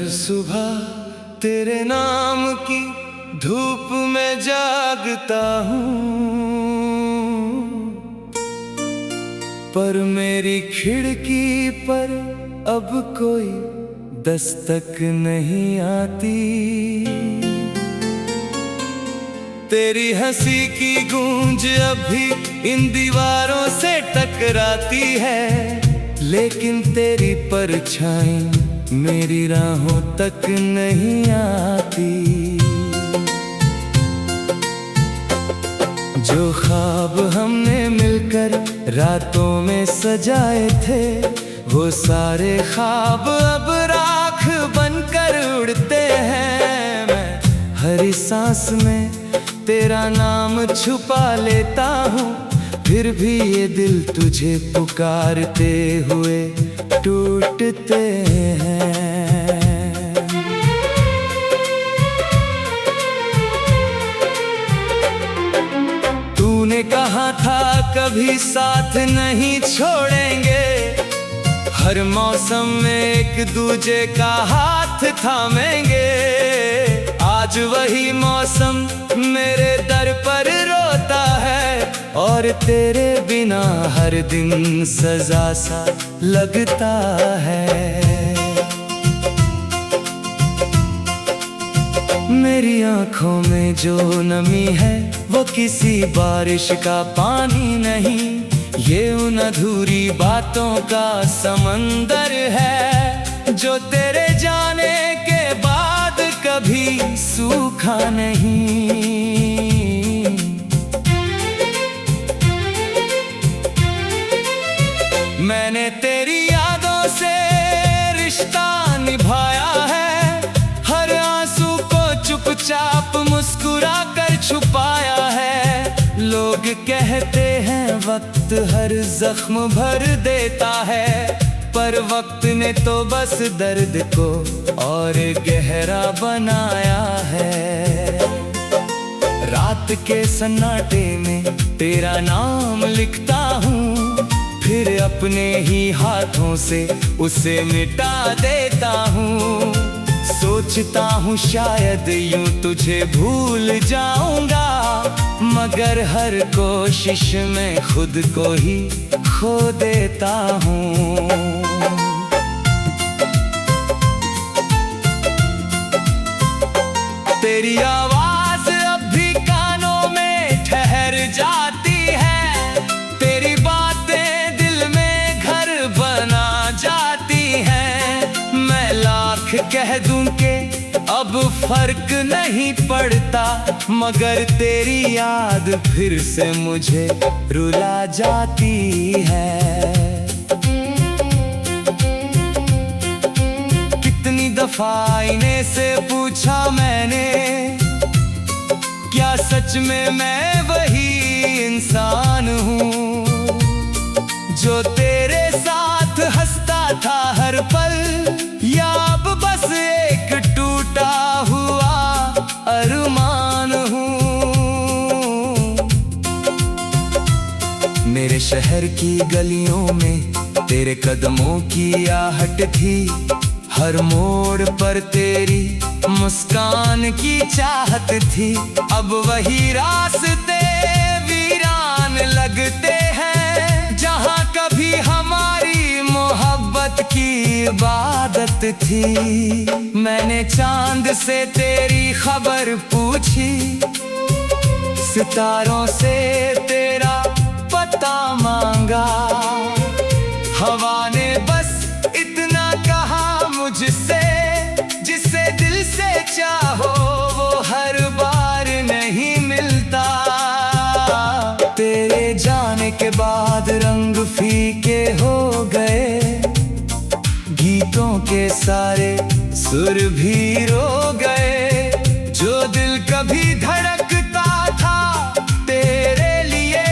सुबह तेरे नाम की धूप में जागता हूँ, पर मेरी खिड़की पर अब कोई दस्तक नहीं आती। तेरी हंसी की गूंज अभी इन दीवारों से टकराती है, लेकिन तेरी परछाई मेरी राहों तक नहीं आती। जो ख्वाब हमने मिलकर रातों में सजाए थे, वो सारे ख्वाब अब राख बनकर उड़ते हैं। मैं हर सांस में तेरा नाम छुपा लेता हूँ, फिर भी ये दिल तुझे पुकारते हुए टूटते हैं। तूने कहा था कभी साथ नहीं छोड़ेंगे, हर मौसम में एक दूजे का हाथ थामेंगे। आज वही मौसम मेरे दर पर रोता है, और तेरे बिना हर दिन सजा सा लगता है। मेरी आंखों में जो नमी है, वो किसी बारिश का पानी नहीं, ये उन अधूरी बातों का समंदर है, जो तेरे जाने के बाद कभी सूखा नहीं। मैंने तेरी यादों से रिश्ता निभाया है, हर आंसू को चुपचाप मुस्कुरा कर छुपाया है। लोग कहते हैं वक्त हर जख्म भर देता है, पर वक्त ने तो बस दर्द को और गहरा बनाया है। रात के सन्नाटे में तेरा नाम लिखता हूँ, फिर अपने ही हाथों से उसे मिटा देता हूँ। सोचता हूँ शायद यूं तुझे भूल जाऊंगा, मगर हर कोशिश में खुद को ही खो देता हूँ। तेरी आवाज अब भी कानों में ठहर जाती है, तेरी बातें दिल में घर बना जाती हैं। मैं लाख कह दूं कि अब फर्क नहीं पड़ता, मगर तेरी याद फिर से मुझे रुला जाती है। कितनी दफा आईने से पूछा मैंने, क्या सच में मैं वही इंसान हूँ, जो तेरे साथ हंसता था हर पल, या अब बस एक टूटा हुआ अरमान हूँ। मेरे शहर की गलियों में तेरे कदमों की आहट थी, हर मोड़ पर तेरी मुस्कान की चाहत थी। अब वही रास्ते वीरान लगते हैं, जहाँ कभी हमारी मोहब्बत की इबादत थी। मैंने चांद से तेरी खबर पूछी, सितारों से तेरा पता मांगा, हवा ने बस इतना कहा मुझसे, जिसे दिल से चाहो वो हर बार नहीं मिलता। तेरे जाने के बाद रंग फीके हो गए, गीतों के सारे सुर भी रो गए। जो दिल कभी धड़कता था तेरे लिए,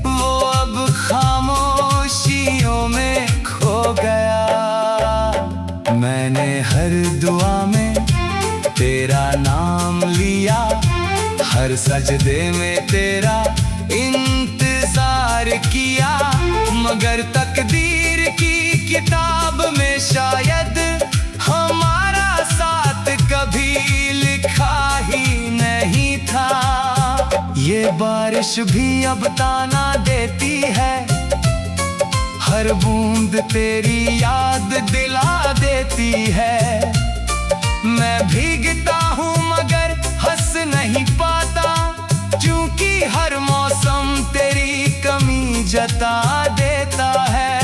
वो अब खामोशियों में खो गया। मैंने हर दुआ में तेरा नाम लिया, हर सजदे में तेरा इंतजार किया, मगर तकदीर की किताब में शायद हमारा बारिश भी अब ताना देती है, हर बूंद तेरी याद दिला देती है। मैं भीगता हूँ मगर हंस नहीं पाता, क्योंकि हर मौसम तेरी कमी जता देता है।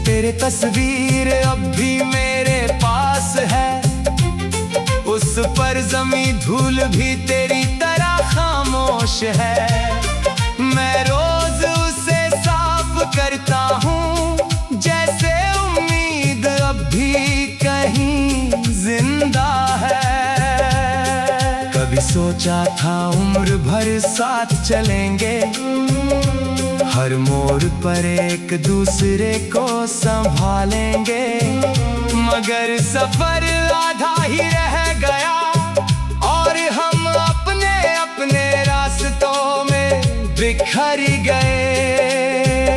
तेरे तस्वीर अब भी मेरे पास है, उस पर जमी धूल भी तेरी तरह खामोश है। मैं रोज उसे साफ करता हूँ, जैसे उम्मीद अब भी कहीं जिंदा है। कभी सोचा था उम्र भर साथ चलेंगे, हर मोड़ पर एक दूसरे को संभालेंगे, मगर सफर आधा ही रह गया और हम अपने अपने रास्तों में बिखर गए।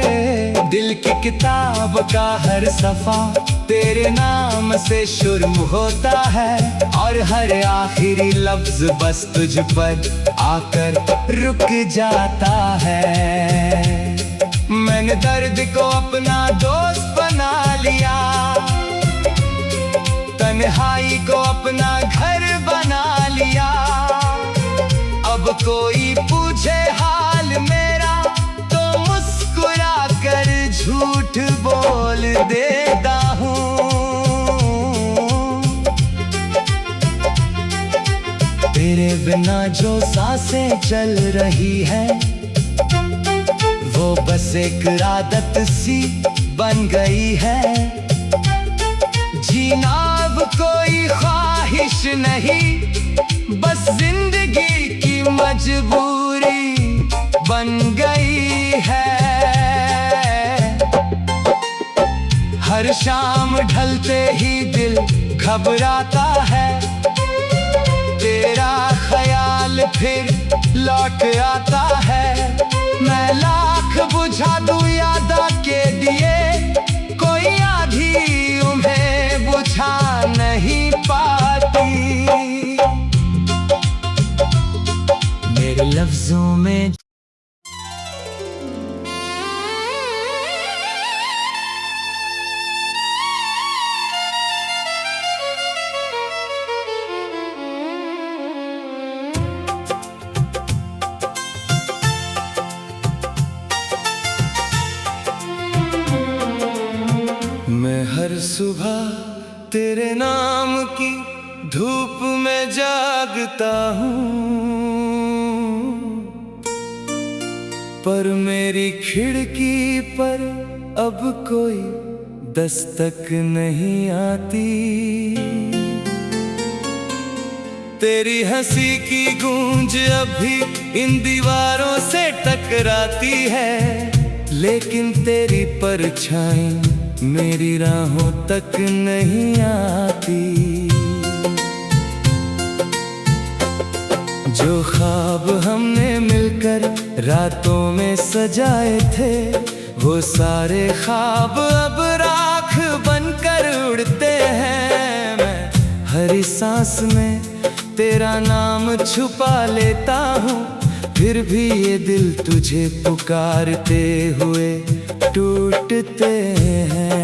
दिल की किताब का हर सफा तेरे नाम से शुरू होता है, और हर आखिरी लफ्ज बस तुझ पर आकर रुक जाता है। मैंने दर्द को अपना दोस्त बना लिया, तन्हाई को अपना घर बना लिया। अब कोई पूछे हाल मेरा तो मुस्कुरा कर झूठ बोल देता हूँ। तेरे बिना जो सांसें चल रही है, वो बस एक आदत सी बन गई है। जीना अब कोई ख्वाहिश नहीं, बस जिंदगी की मजबूरी बन गई है। हर शाम ढलते ही दिल घबराता है, तेरा ख्याल फिर लौट आता है। मैं लाख बुझा दूं यादा के दिए, कोई आधी उन्हें बुझा नहीं पाती। मेरे लफ्जों में मैं हर सुबह तेरे नाम की धूप में जागता हूँ, पर मेरी खिड़की पर अब कोई दस्तक नहीं आती। तेरी हंसी की गूंज अभी इन दीवारों से टकराती है, लेकिन तेरी परछाई मेरी राहों तक नहीं आती। जो ख्वाब हमने मिलकर रातों में सजाए थे, वो सारे ख्वाब अब राख बनकर उड़ते हैं। मैं हर सांस में तेरा नाम छुपा लेता हूँ, फिर भी ये दिल तुझे पुकारते हुए टूटते हैं।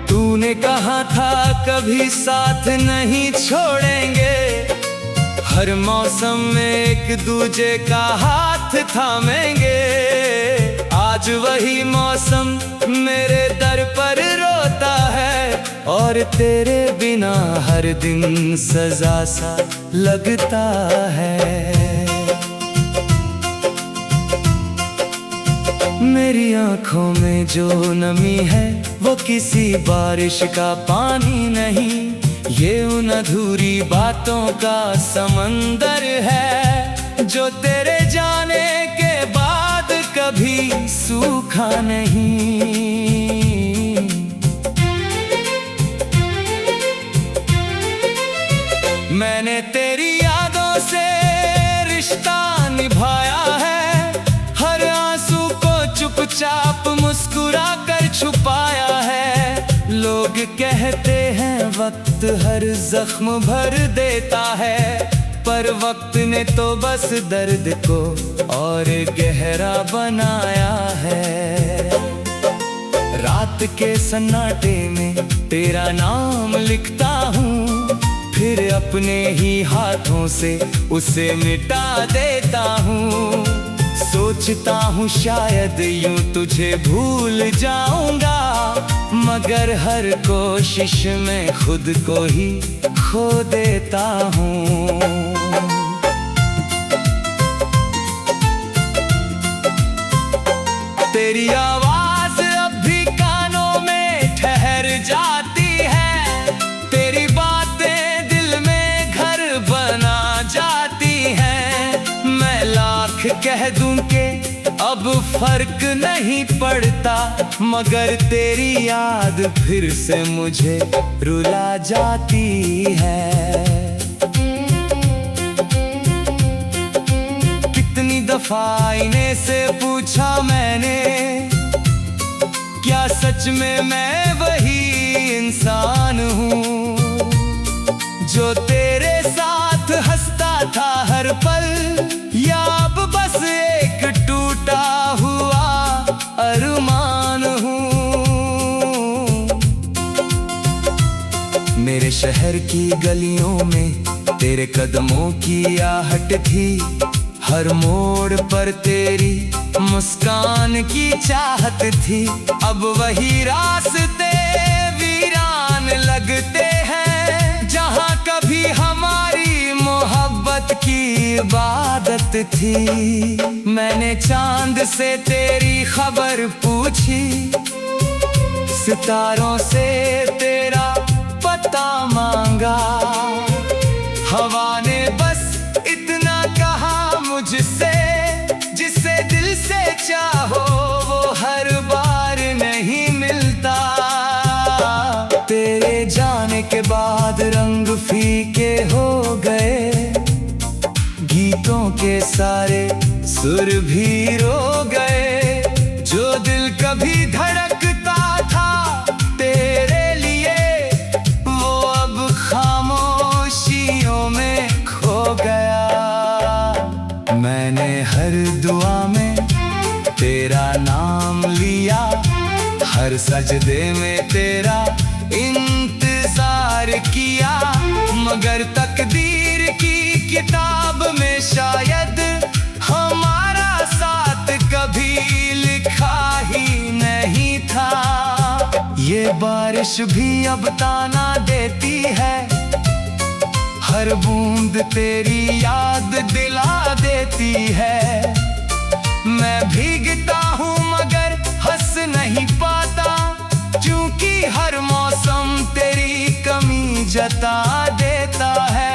तूने कहा था कभी साथ नहीं छोड़ेंगे, हर मौसम में एक दूजे का हाथ थामेंगे। आज वही मौसम मेरे दर पर रोता है, और तेरे बिना हर दिन सजा सा लगता है। मेरी आंखों में जो नमी है, वो किसी बारिश का पानी नहीं, ये उन अधूरी बातों का समंदर है, जो तेरे जाने के बाद कभी सूखा नहीं। मैंने तेरी यादों से रिश्ता निभाया है, हर आंसू को चुपचाप मुस्कुरा कर छुपाया है। लोग लोग कहते हैं वक्त हर जख्म भर देता है, पर वक्त ने तो बस दर्द को और गहरा बनाया है। रात के सन्नाटे में तेरा नाम लिखता हूँ, फिर अपने ही हाथों से उसे मिटा देता हूँ। सोचता हूँ शायद यूं तुझे भूल जाऊंगा, मगर हर कोशिश में खुद को ही खो देता हूँ। तेरी आवाज अब भी कानों में ठहर जाती है, तेरी बातें दिल में घर बना जाती हैं। मैं लाख कह दूं कि अब फर्क नहीं पड़ता, मगर तेरी याद फिर से मुझे रुला जाती है। कितनी दफा आईने से पूछा मैंने, क्या सच में मैं वही इंसान हूँ जो तेरे साथ हंसता था हर पल, या अब बस एक टूटा हुआ अरमान हूँ। मेरे शहर की गलियों में तेरे कदमों की आहट थी, हर मोड़ पर तेरी मुस्कान की चाहत थी। अब वही रास्ते वीरान लगते हैं, जहाँ कभी हमारी मोहब्बत की इबादत थी। मैंने चांद से तेरी खबर पूछी, सितारों से तेरा पता मांगा, हवा ने बस इतना कहा मुझसे, जिसे दिल से चाहो वो हर बार नहीं मिलता। तेरे जाने के बाद रंग फीके हो गए, गीतों के सारे सुर भी रो गए। जो दिल कभी धड़कता था तेरे लिए, वो अब खामोशियों में खो गया। मैंने हर दुआ में तेरा नाम लिया, हर सजदे में तेरा इंतजार किया, मगर तकदीर की किताब में शायद हमारा साथ कभी लिखा ही नहीं था। ये बारिश भी अब ताना देती है, हर बूंद तेरी याद दिला देती है। मैं भीगता हूँ मगर हंस नहीं पाता, क्योंकि हर मौसम तेरी कमी जता देता है।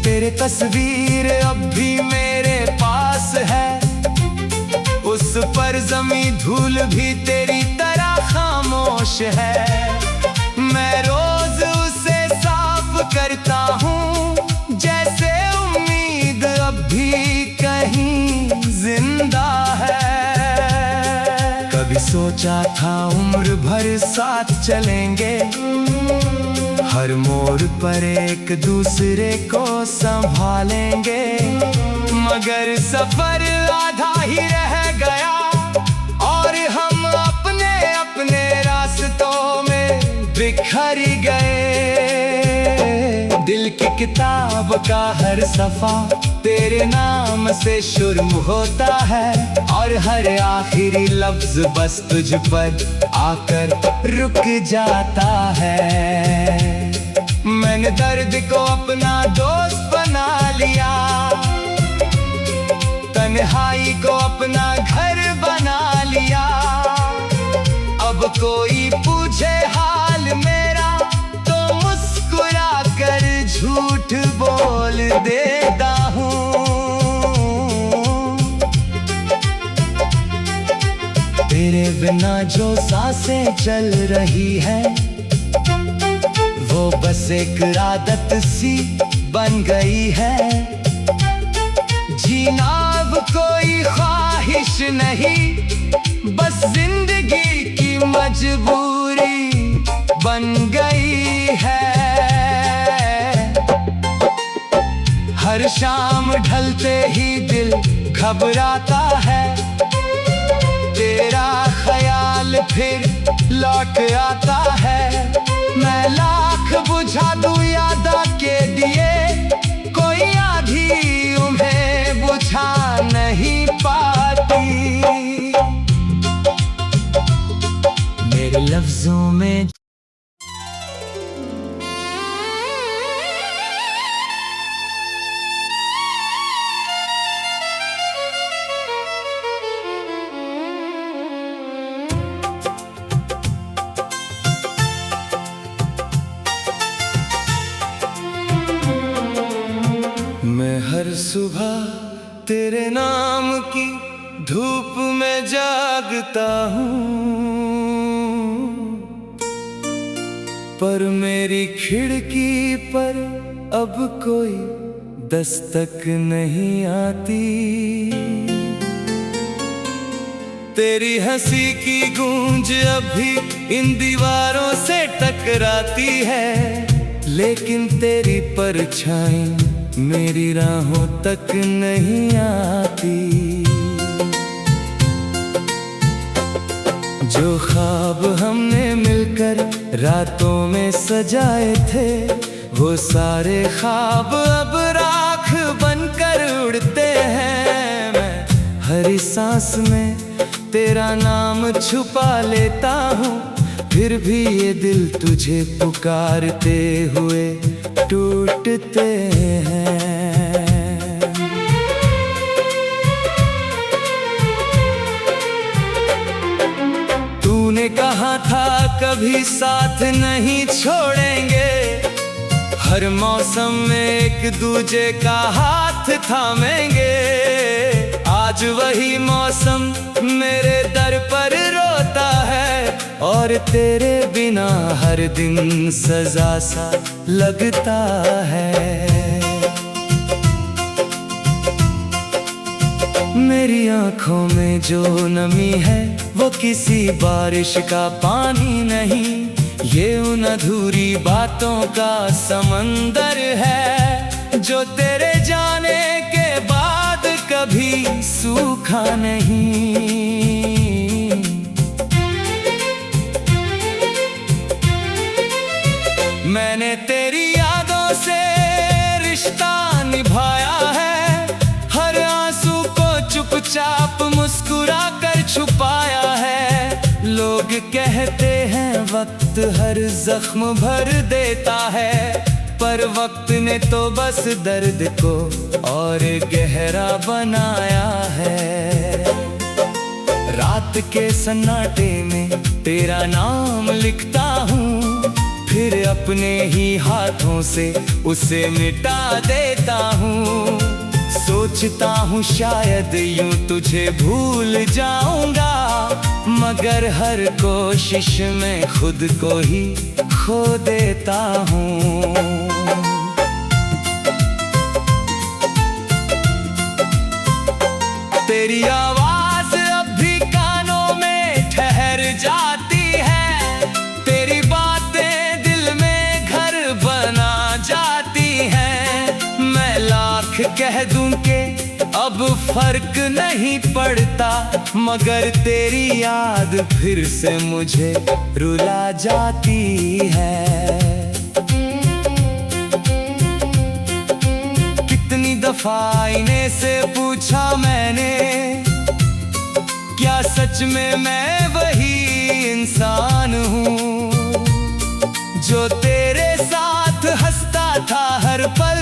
तेरे तस्वीर अब भी मेरे पास है, उस पर जमी धूल भी तेरी तरह खामोश है। मैं रोज उसे साफ करता हूँ, जैसे उम्मीद अब भी कहीं जिंदा है। कभी सोचा था उम्र भर साथ चलेंगे, हर मोड़ पर एक दूसरे को संभालेंगे, मगर सफर आधा ही रह गया और हम अपने अपने रास्तों में बिखर गए। दिल की किताब का हर सफा तेरे नाम से शुरू होता है, और हर आखिरी लफ्ज बस तुझ पर आकर रुक जाता है। मैंने दर्द को अपना दोस्त बना लिया, तन्हाई को अपना घर बना लिया। अब कोई पूछे हाल मेरा तो मुस्कुरा कर झूठ बोल देता हूँ। तेरे बिना जो सांसें चल रही है, वो बस एक आदत सी बन गई है। जीना अब कोई ख्वाहिश नहीं, बस जिंदगी की मजबूरी बन गई है। हर शाम ढलते ही दिल घबराता है, तेरा ख्याल फिर लौट आता है। मैं लाख बुझा दूं यादा के दिए, कोई आधी उन्हें बुझा नहीं पाती। मेरे लफ्जों में मैं हर सुबह तेरे नाम की धूप में जागता हूँ, पर मेरी खिड़की पर अब कोई दस्तक नहीं आती। तेरी हंसी की गूंज अभी इन दीवारों से टकराती है, लेकिन तेरी परछाई मेरी राहों तक नहीं आती। जो ख्वाब हमने मिलकर रातों में सजाए थे, वो सारे ख्वाब अब राख बनकर उड़ते हैं। मैं हर सांस में तेरा नाम छुपा लेता हूँ, फिर भी ये दिल तुझे पुकारते हुए टूटते हैं। तूने कहा था कभी साथ नहीं छोड़ेंगे, हर मौसम में एक दूजे का हाथ थामेंगे। आज वही मौसम मेरे दर पर रोता है, और तेरे बिना हर दिन सजा सा लगता है। मेरी आंखों में जो नमी है, वो किसी बारिश का पानी नहीं, ये उन अधूरी बातों का समंदर है, जो तेरे जाने के बाद कभी सूखा नहीं। मैंने तेरी यादों से रिश्ता निभाया है, हर आंसू को चुपचाप मुस्कुरा कर छुपाया है। लोग कहते हैं वक्त हर जख्म भर देता है, पर वक्त ने तो बस दर्द को और गहरा बनाया है। रात के सन्नाटे में तेरा नाम लिखता हूँ, फिर अपने ही हाथों से उसे मिटा देता हूँ। सोचता हूँ शायद यूं तुझे भूल जाऊंगा, मगर हर कोशिश में खुद को ही खो देता हूँ। तेरी आवाज अब भी कानों में ठहर जाती है, तेरी बातें दिल में घर बना जाती हैं। मैं लाख कह दूं कि अब फर्क नहीं पड़ता, मगर तेरी याद फिर से मुझे रुला जाती है। कितनी दफा आईने से पूछा मैंने, क्या सच में मैं वही इंसान हूँ, जो तेरे साथ हंसता था हर पल,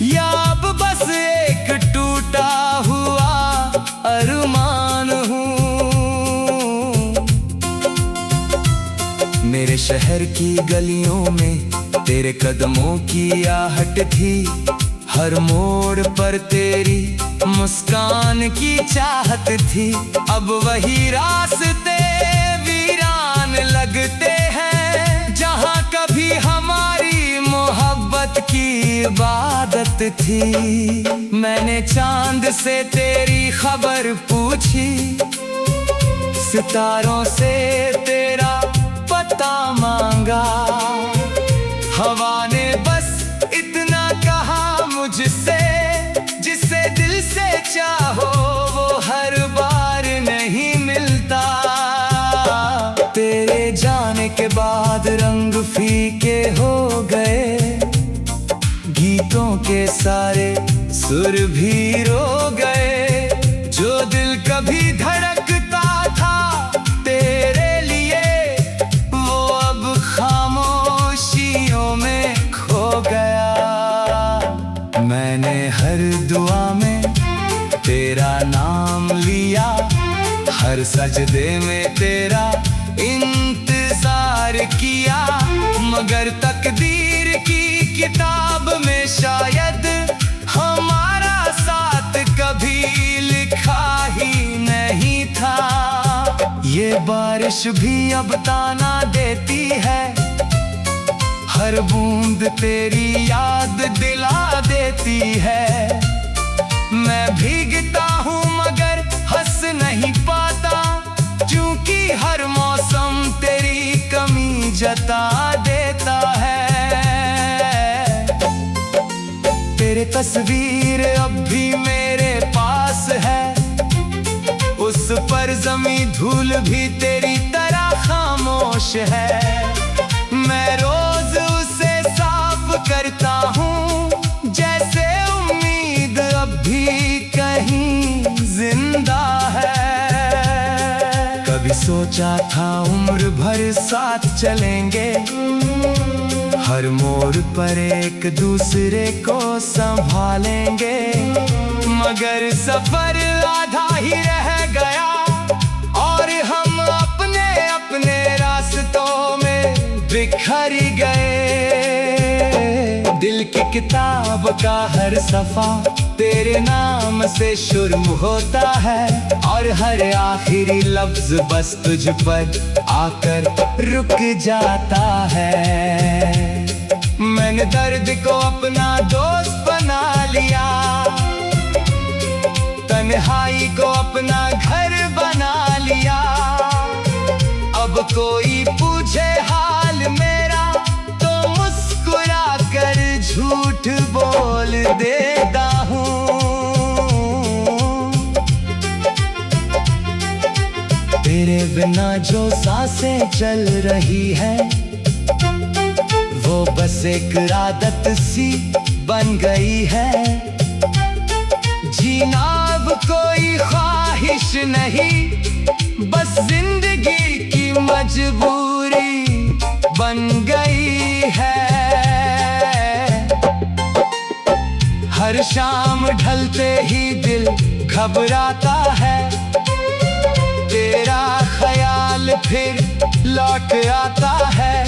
या अब बस एक टूटा हुआ अरमान हूँ। मेरे शहर की गलियों में तेरे कदमों की आहट थी, हर मोड़ पर तेरी मुस्कान की चाहत थी। अब वही रास्ते वीरान लगते हैं, जहाँ कभी हमारी मोहब्बत की इबादत थी। मैंने चांद से तेरी खबर पूछी, सितारों से तेरा रास्ता मांगा। हवा ने बस इतना कहा मुझसे, जिसे दिल से चाहो वो हर बार नहीं मिलता। तेरे जाने के बाद रंग फीके हो गए, गीतों के सारे सुर भी रो गए। जो दिल कभी धड़कता था तेरे लिए, वो अब खामोशियों में खो गया। मैंने हर दुआ में तेरा नाम लिया, हर सजदे में तेरा इंतजार किया, मगर तकदीर की किताब में शायद हमारा साथ कभी लिखा ही नहीं था। ये बारिश भी अब ताना देती है, हर बूंद तेरी याद दिला देती है। मैं भीगता हूँ मगर हंस नहीं पाता, क्योंकि हर मौसम तेरी कमी जता देता है। तेरे तस्वीर अब भी मेरे पास है, उस पर जमी धूल भी तेरी तरह खामोश है। मैं रोज उसे साफ करता हूँ, जैसे उम्मीद अब भी कहीं जिंदा है। कभी सोचा था उम्र भर साथ चलेंगे, हर मोड़ पर एक दूसरे को संभालेंगे, मगर सफर आधा ही रह गया और हम अपने अपने रास्तों में बिखर गए। दिल की किताब का हर सफा तेरे नाम से शुरू होता है, और हर आखिरी लफ्ज बस तुझ पर आकर रुक जाता है। मैंने दर्द को अपना दोस्त बना लिया, तन्हाई को अपना घर बना लिया। अब कोई पूछे हाल मेरा तो मुस्कुरा कर झूठ बोल देता हूँ। तेरे बिना जो सांसें चल रही है, वो बस एक आदत सी बन गई है। जीना अब कोई ख्वाहिश नहीं, बस जिंदगी की मजबूरी बन गई है। हर शाम ढलते ही दिल घबराता है, तेरा ख्याल फिर लौट आता है।